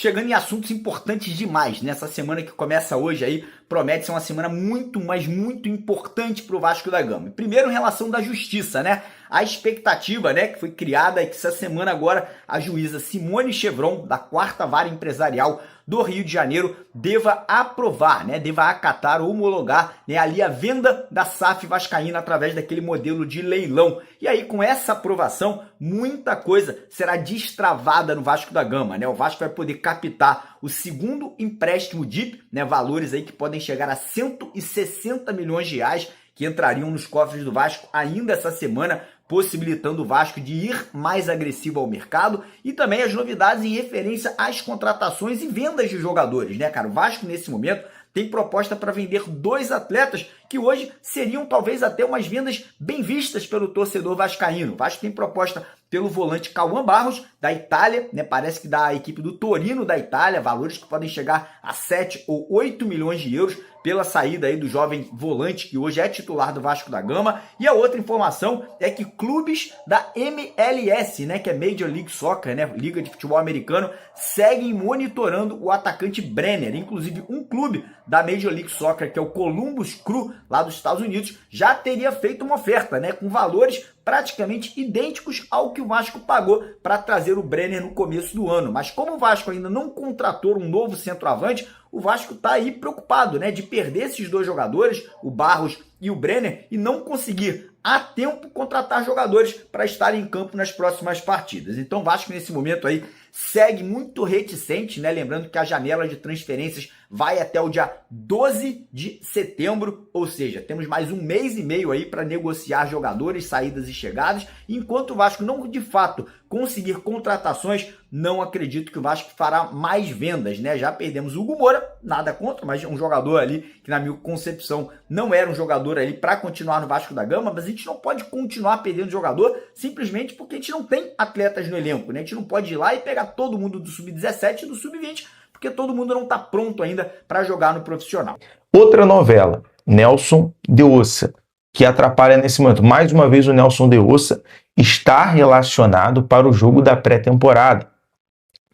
chegando em assuntos importantes demais. Nessa semana que começa hoje aí, promete ser uma semana muito, mas muito importante para o Vasco da Gama. Primeiro, em relação da justiça, né? A expectativa, né, que foi criada é que essa semana agora a juíza Simone Chevron, da 4ª Vara Empresarial do Rio de Janeiro, deva aprovar, né, deva acatar ou homologar, né, ali a venda da SAF vascaína através daquele modelo de leilão. E aí, com essa aprovação, muita coisa será destravada no Vasco da Gama, né? O Vasco vai poder captar o segundo empréstimo DIP, né, valores aí que podem chegar a 160 milhões de reais, que entrariam nos cofres do Vasco ainda essa semana, possibilitando o Vasco de ir mais agressivo ao mercado, e também as novidades em referência às contratações e vendas de jogadores, né, cara? O Vasco, nesse momento, tem proposta para vender 2 atletas que hoje seriam talvez até umas vendas bem vistas pelo torcedor vascaíno. O Vasco tem proposta pelo volante Cauã Barros, da Itália, né? Parece que da equipe do Torino da Itália, valores que podem chegar a 7 ou 8 milhões de euros pela saída aí do jovem volante que hoje é titular do Vasco da Gama. E a outra informação é que clubes da MLS, né, que é Major League Soccer, né, Liga de Futebol Americano, seguem monitorando o atacante Brenner. Inclusive, um clube da Major League Soccer, que é o Columbus Crew, lá dos Estados Unidos, já teria feito uma oferta, né, com valores praticamente idênticos ao que o Vasco pagou para trazer o Brenner no começo do ano. Mas como o Vasco ainda não contratou um novo centroavante, o Vasco está aí preocupado, né, de perder esses 2 jogadores, o Barros e o Brenner, e não conseguir a tempo contratar jogadores para estarem em campo nas próximas partidas. Então o Vasco nesse momento aí segue muito reticente, né? Lembrando que a janela de transferências vai até o dia 12 de setembro, ou seja, temos mais um mês e meio aí para negociar jogadores, saídas e chegadas. Enquanto o Vasco não de fato conseguir contratações, não acredito que o Vasco fará mais vendas, né? Já perdemos o Hugo Moura, nada contra, mas um jogador ali que na minha concepção não era um jogador ali para continuar no Vasco da Gama, mas a gente não pode continuar perdendo jogador simplesmente porque a gente não tem atletas no elenco, né? A gente não pode ir lá e pegar todo mundo do Sub-17 e do Sub-20, porque todo mundo não está pronto ainda para jogar no profissional. Outra novela, Nelson de Ossa, que atrapalha nesse momento. Mais uma vez o Nelson de Ossa está relacionado para o jogo da pré-temporada,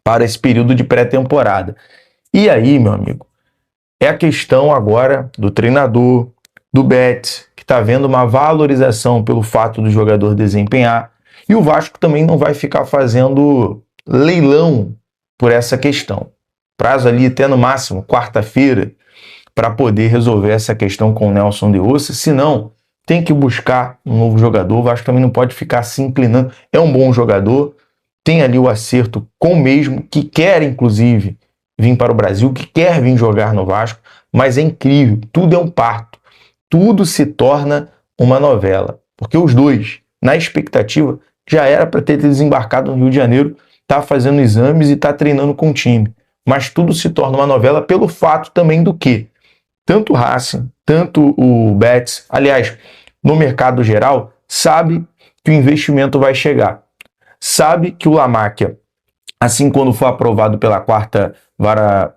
para esse período de pré-temporada. E aí, meu amigo, é a questão agora do treinador, do Betis, que está vendo uma valorização pelo fato do jogador desempenhar, e o Vasco também não vai ficar fazendo leilão por essa questão. Prazo ali até no máximo quarta-feira para poder resolver essa questão com o Nelson de Ossa, senão tem que buscar um novo jogador. O Vasco também não pode ficar se inclinando. É um bom jogador, tem ali o acerto com o mesmo, que quer inclusive vir para o Brasil, que quer vir jogar no Vasco, mas é incrível, tudo é um parto, tudo se torna uma novela, porque os dois, na expectativa, já era para ter desembarcado no Rio de Janeiro, tá fazendo exames e tá treinando com o time, mas tudo se torna uma novela pelo fato também do que tanto o Racing, tanto o Betis, aliás, no mercado geral, sabe que o investimento vai chegar, sabe que o La Máquia, assim quando for aprovado pela 4ª Vara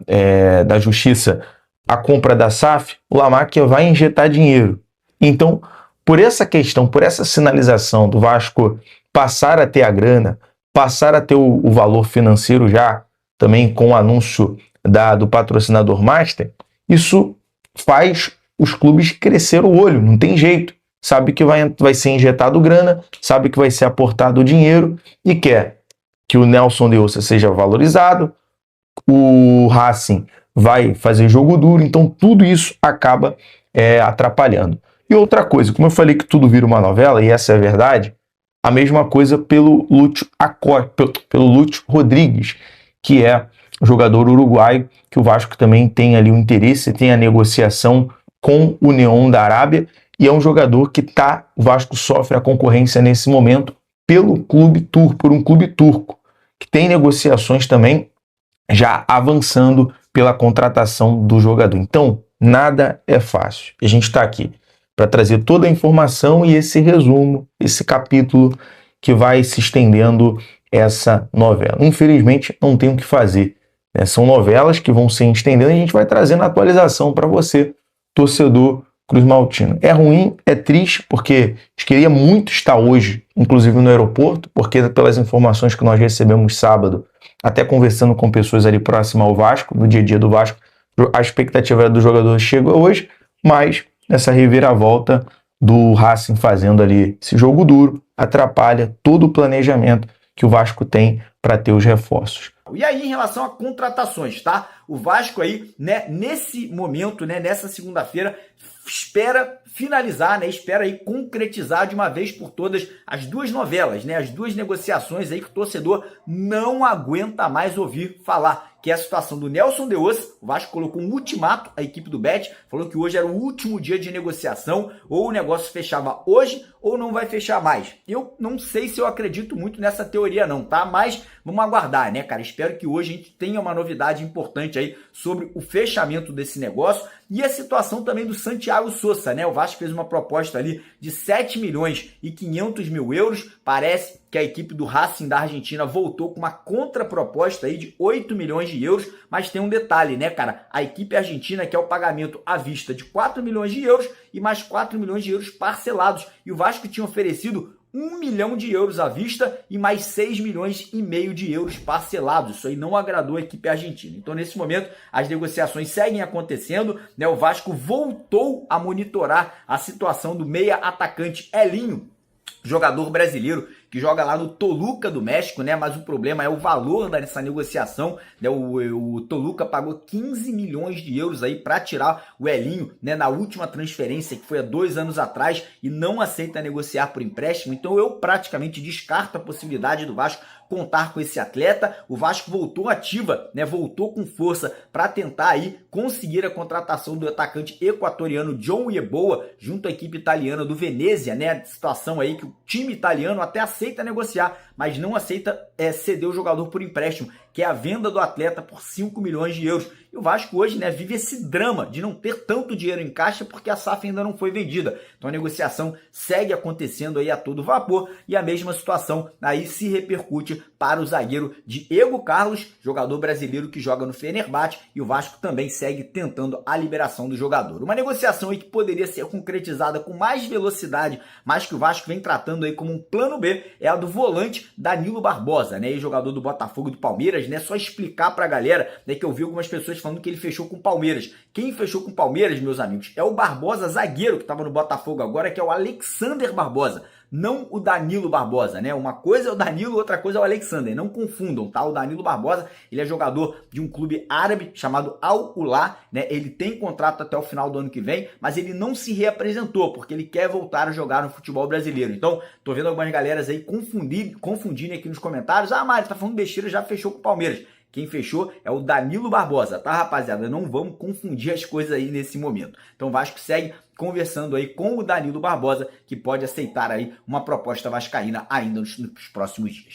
da Justiça a compra da SAF, o La Máquia vai injetar dinheiro. Então, por essa questão, por essa sinalização do Vasco passar a ter a grana, passar a ter o valor financeiro já, também com o anúncio do patrocinador Master, isso faz os clubes crescer o olho, não tem jeito. Sabe que vai ser injetado grana, sabe que vai ser aportado dinheiro e quer que o Nelson de Ossa seja valorizado, o Racing vai fazer jogo duro, então tudo isso acaba atrapalhando. E outra coisa, como eu falei que tudo vira uma novela, e essa é a verdade, a mesma coisa pelo Lúcio Rodrigues, que é jogador uruguaio, que o Vasco também tem ali o interesse, tem a negociação com o Neon da Arábia, e é um jogador que o Vasco sofre a concorrência nesse momento pelo clube turco, por um clube turco, que tem negociações também já avançando pela contratação do jogador. Então, nada é fácil. A gente está aqui para trazer toda a informação e esse resumo, esse capítulo que vai se estendendo essa novela. Infelizmente, não tem o que fazer, né? São novelas que vão se estendendo e a gente vai trazendo a atualização para você, torcedor Cruz Maltino. É ruim, é triste, porque a gente queria muito estar hoje, inclusive no aeroporto, porque pelas informações que nós recebemos sábado, até conversando com pessoas ali próximas ao Vasco, no dia a dia do Vasco, a expectativa do jogador chega hoje, mas essa reviravolta do Racing fazendo ali esse jogo duro atrapalha todo o planejamento que o Vasco tem para ter os reforços. E aí, em relação a contratações, tá? O Vasco aí, né, nesse momento, né, nessa segunda-feira, espera finalizar, né, espera aí concretizar de uma vez por todas as duas novelas, né, as duas negociações aí que o torcedor não aguenta mais ouvir falar, que é a situação do Nelson de Ossa. O Vasco colocou um ultimato à equipe do Bet, falou que hoje era o último dia de negociação, ou o negócio fechava hoje ou não vai fechar mais. Eu não sei se eu acredito muito nessa teoria não, tá? Mas vamos aguardar, né, cara? Espero que hoje a gente tenha uma novidade importante aí sobre o fechamento desse negócio e a situação também do Santiago Sousa, né? O Vasco fez uma proposta ali de 7 milhões e 500 mil euros. Parece que a equipe do Racing da Argentina voltou com uma contraproposta aí de 8 milhões de euros, mas tem um detalhe, né, cara? A equipe argentina quer o pagamento à vista de 4 milhões de euros e mais 4 milhões de euros parcelados. E o Vasco tinha oferecido 1 milhão de euros à vista e mais 6 milhões e meio de euros parcelados. Isso aí não agradou a equipe argentina. Então, nesse momento, as negociações seguem acontecendo, né? O Vasco voltou a monitorar a situação do meia atacante Elinho, jogador brasileiro que joga lá no Toluca do México, né? Mas o problema é o valor dessa negociação, né? O Toluca pagou 15 milhões de euros aí para tirar o Elinho, né? Na última transferência, que foi há 2 anos atrás, e não aceita negociar por empréstimo. Então eu praticamente descarto a possibilidade do Vasco contar com esse atleta. O Vasco voltou ativa, né? Voltou com força para tentar aí conseguir a contratação do atacante equatoriano John Yeboah junto à equipe italiana do Venezia, né? Situação aí que o time italiano até aceita negociar, mas não aceita ceder o jogador por empréstimo, que é a venda do atleta por 5 milhões de euros. E o Vasco hoje, né, vive esse drama de não ter tanto dinheiro em caixa porque a SAF ainda não foi vendida. Então a negociação segue acontecendo aí a todo vapor e a mesma situação aí se repercute para o zagueiro Diego Carlos, jogador brasileiro que joga no Fenerbahçe, e o Vasco também segue tentando a liberação do jogador. Uma negociação aí que poderia ser concretizada com mais velocidade, mas que o Vasco vem tratando aí como um plano B, é a do volante Danilo Barbosa, né, jogador do Botafogo e do Palmeiras, né? Só explicar pra galera, né, que eu vi algumas pessoas falando que ele fechou com o Palmeiras. Quem fechou com o Palmeiras, meus amigos, é o Barbosa, zagueiro que estava no Botafogo agora, que é o Alexander Barbosa, não o Danilo Barbosa, né? Uma coisa é o Danilo, outra coisa é o Alexander. Não confundam, tá? O Danilo Barbosa, ele é jogador de um clube árabe chamado Al-Ula, né? Ele tem contrato até o final do ano que vem, mas ele não se reapresentou, porque ele quer voltar a jogar no futebol brasileiro. Então, tô vendo algumas galeras aí confundirem aqui nos comentários. Ah, Mário, tá falando besteira, já fechou com o Palmeiras. Quem fechou é o Danilo Barbosa, tá, rapaziada? Não vamos confundir as coisas aí nesse momento. Então o Vasco segue conversando aí com o Danilo Barbosa, que pode aceitar aí uma proposta vascaína ainda nos próximos dias.